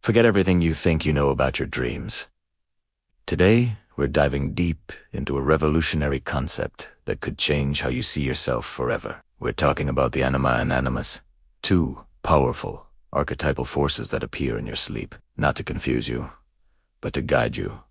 Forget everything you think you know about your dreams. Today, we're diving deep into a revolutionary concept that could change how you see yourself forever. We're talking about the anima and animus, two powerful, archetypal forces that appear in your sleep, not to confuse you, but to guide you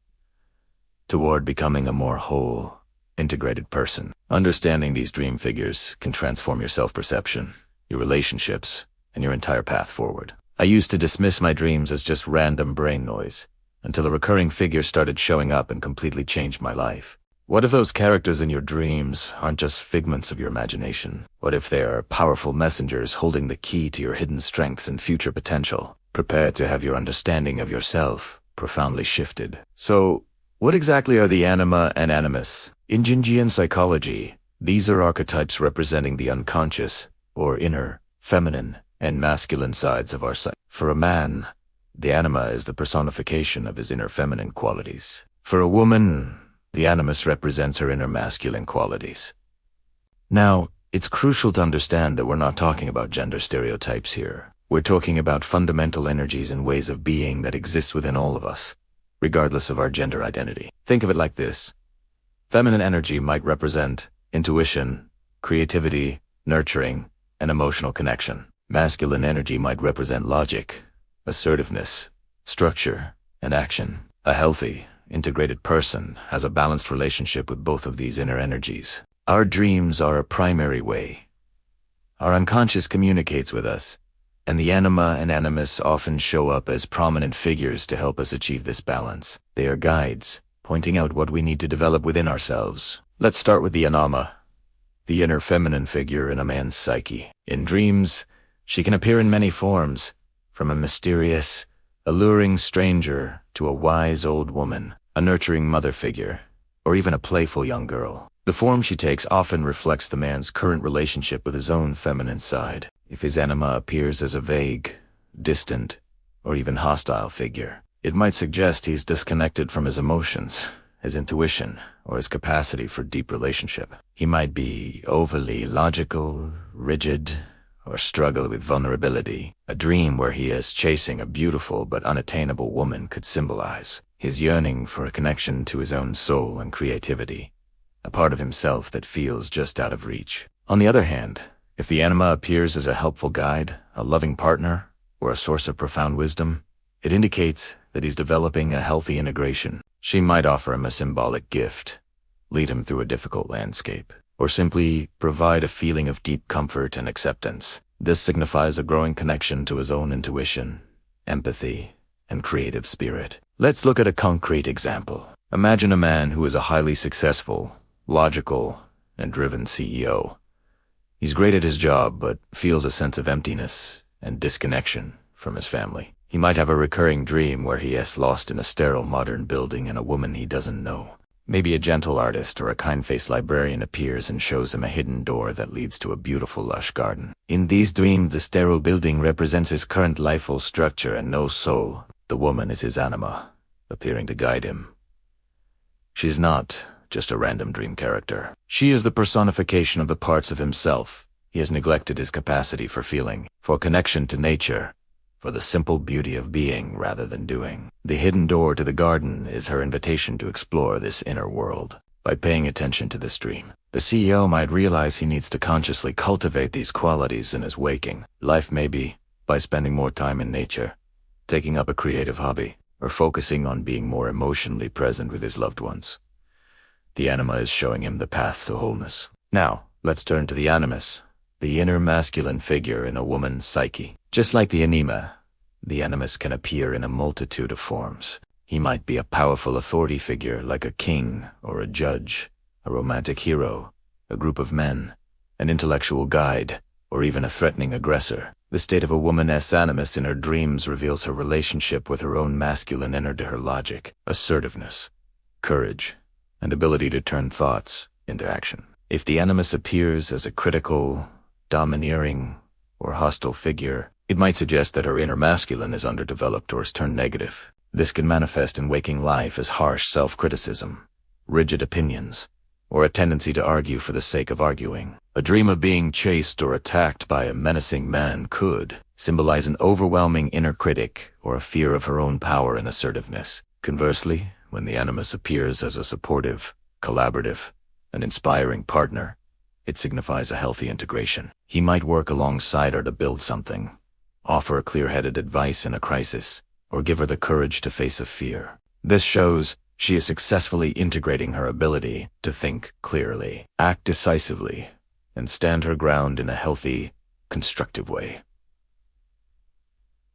toward becoming a more whole, integrated person. Understanding these dream figures can transform your self-perception, your relationships, and your entire path forward. I used to dismiss my dreams as just random brain noise, until a recurring figure started showing up and completely changed my life. What if those characters in your dreams aren't just figments of your imagination? What if they are powerful messengers holding the key to your hidden strengths and future potential? Prepare to have your understanding of yourself profoundly shifted. So, what exactly are the anima and animus? In Jungian psychology, these are archetypes representing the unconscious, or inner, feminine, and masculine sides of our psyche. For a man, the anima is the personification of his inner feminine qualities. For a woman, the animus represents her inner masculine qualities. Now, it's crucial to understand that we're not talking about gender stereotypes here. We're talking about fundamental energies and ways of being that exist within all of us, regardless of our gender identity. Think of it like this. Feminine energy might represent intuition, creativity, nurturing, and emotional connection. Masculine energy might represent logic, assertiveness, structure, and action. A healthy, integrated person has a balanced relationship with both of these inner energies. Our dreams are a primary way. Our unconscious communicates with us, and the anima and animus often show up as prominent figures to help us achieve this balance. They are guides, pointing out what we need to develop within ourselves. Let's start with the anima, the inner feminine figure in a man's psyche. In dreams, she can appear in many forms, from a mysterious, alluring stranger to a wise old woman, a nurturing mother figure, or even a playful young girl. The form she takes often reflects the man's current relationship with his own feminine side. If his anima appears as a vague, distant, or even hostile figure, it might suggest he's disconnected from his emotions, his intuition, or his capacity for deep relationship. He might be overly logical, rigid, or struggle with vulnerability. A dream where he is chasing a beautiful but unattainable woman could symbolize his yearning for a connection to his own soul and creativity, a part of himself that feels just out of reach. On the other hand, if the anima appears as a helpful guide, a loving partner, or a source of profound wisdom, it indicates that he's developing a healthy integration. She might offer him a symbolic gift, lead him through a difficult landscape, or simply provide a feeling of deep comfort and acceptance. This signifies a growing connection to his own intuition, empathy, and creative spirit. Let's look at a concrete example. Imagine a man who is a highly successful, logical, and driven CEO. He's great at his job, but feels a sense of emptiness and disconnection from his family. He might have a recurring dream where he is lost in a sterile modern building and a woman he doesn't know. Maybe a gentle artist or a kind-faced librarian appears and shows him a hidden door that leads to a beautiful lush garden. In these dreams, the sterile building represents his current lifeful structure and no soul. The woman is his anima, appearing to guide him. She's not just a random dream character. She is the personification of the parts of himself he has neglected his capacity for feeling, for connection to nature, for the simple beauty of being rather than doing. The hidden door to the garden is her invitation to explore this inner world. By paying attention to this dream, the CEO might realize he needs to consciously cultivate these qualities in his waking life, maybe by spending more time in nature, taking up a creative hobby, or focusing on being more emotionally present with his loved ones. The anima is showing him the path to wholeness. Now, let's turn to the animus, the inner masculine figure in a woman's psyche. Just like the anima, the animus can appear in a multitude of forms. He might be a powerful authority figure like a king or a judge, a romantic hero, a group of men, an intellectual guide, or even a threatening aggressor. The state of a woman's animus in her dreams reveals her relationship with her own masculine inner to her logic, assertiveness, courage, and ability to turn thoughts into action. If the animus appears as a critical, domineering, or hostile figure, it might suggest that her inner masculine is underdeveloped or is turned negative. This can manifest in waking life as harsh self-criticism, rigid opinions, or a tendency to argue for the sake of arguing. A dream of being chased or attacked by a menacing man could symbolize an overwhelming inner critic or a fear of her own power and assertiveness. Conversely, when the animus appears as a supportive, collaborative, and inspiring partner, it signifies a healthy integration. He might work alongside her to build something, offer clear-headed advice in a crisis, or give her the courage to face a fear. This shows she is successfully integrating her ability to think clearly, act decisively, and stand her ground in a healthy, constructive way.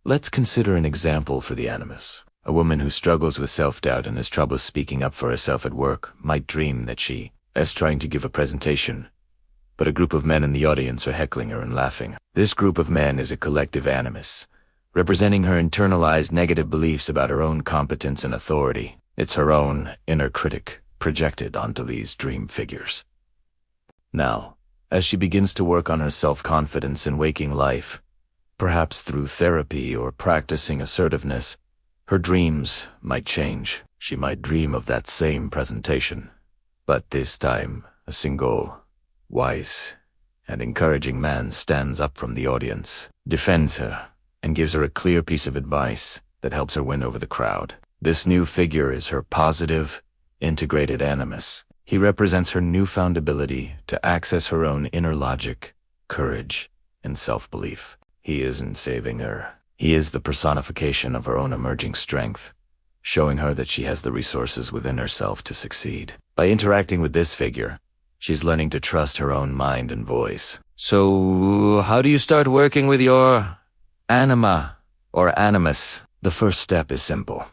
Let's consider an example for the animus. A woman who struggles with self-doubt and has trouble speaking up for herself at work might dream that she is trying to give a presentation, but a group of men in the audience are heckling her and laughing. This group of men is a collective animus, representing her internalized negative beliefs about her own competence and authority. It's her own inner critic projected onto these dream figures. Now, as she begins to work on her self-confidence in waking life, perhaps through therapy or practicing assertiveness, her dreams might change. She might dream of that same presentation, but this time a single, wise, and encouraging man stands up from the audience, defends her, and gives her a clear piece of advice that helps her win over the crowd. This new figure is her positive, integrated animus. He represents her newfound ability to access her own inner logic, courage, and self-belief. He isn't saving her. He is the personification of her own emerging strength, showing her that she has the resources within herself to succeed. By interacting with this figure, she's learning to trust her own mind and voice. So, how do you start working with your anima or animus? The first step is simple.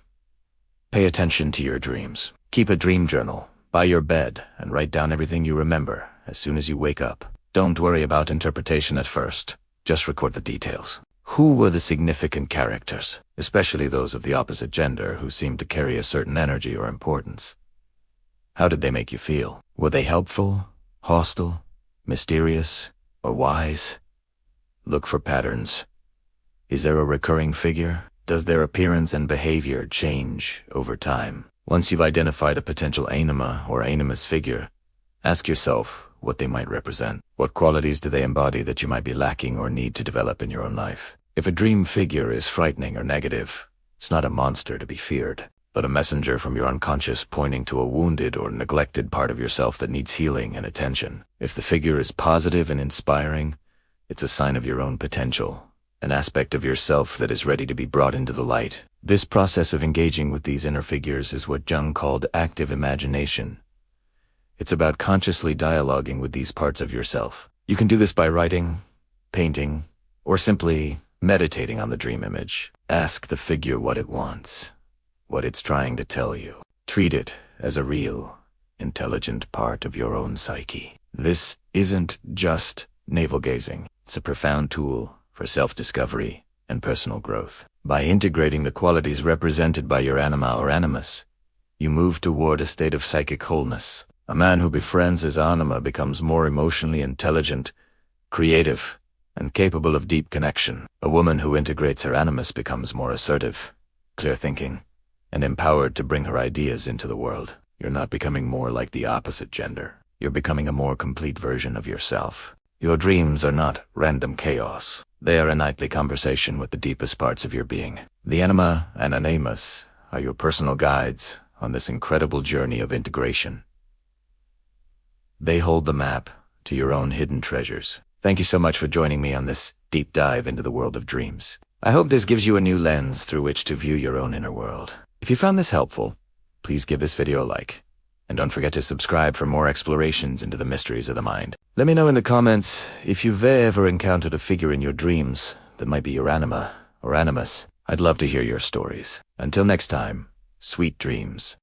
Pay attention to your dreams. Keep a dream journal by your bed and write down everything you remember as soon as you wake up. Don't worry about interpretation at first. Just record the details. Who were the significant characters, especially those of the opposite gender who seemed to carry a certain energy or importance? How did they make you feel? Were they helpful, hostile, mysterious, or wise? Look for patterns. Is there a recurring figure? Does their appearance and behavior change over time? Once you've identified a potential anima or animus figure, ask yourself what they might represent. What qualities do they embody that you might be lacking or need to develop in your own life? If a dream figure is frightening or negative, it's not a monster to be feared, but a messenger from your unconscious pointing to a wounded or neglected part of yourself that needs healing and attention. If the figure is positive and inspiring, it's a sign of your own potential, an aspect of yourself that is ready to be brought into the light. This process of engaging with these inner figures is what Jung called active imagination. It's about consciously dialoguing with these parts of yourself. You can do this by writing, painting, or simply meditating on the dream image. Ask the figure what it wants, what it's trying to tell you. Treat it as a real, intelligent part of your own psyche. This isn't just navel-gazing. It's a profound tool for self-discovery and personal growth. By integrating the qualities represented by your anima or animus, you move toward a state of psychic wholeness. A man who befriends his anima becomes more emotionally intelligent, creative, and capable of deep connection. A woman who integrates her animus becomes more assertive, clear-thinking, and empowered to bring her ideas into the world. You're not becoming more like the opposite gender. You're becoming a more complete version of yourself. Your dreams are not random chaos. They are a nightly conversation with the deepest parts of your being. The anima and animus are your personal guides on this incredible journey of integration. They hold the map to your own hidden treasures. Thank you so much for joining me on this deep dive into the world of dreams. I hope this gives you a new lens through which to view your own inner world. If you found this helpful, please give this video a like. And don't forget to subscribe for more explorations into the mysteries of the mind. Let me know in the comments if you've ever encountered a figure in your dreams that might be your anima or animus. I'd love to hear your stories. Until next time, sweet dreams.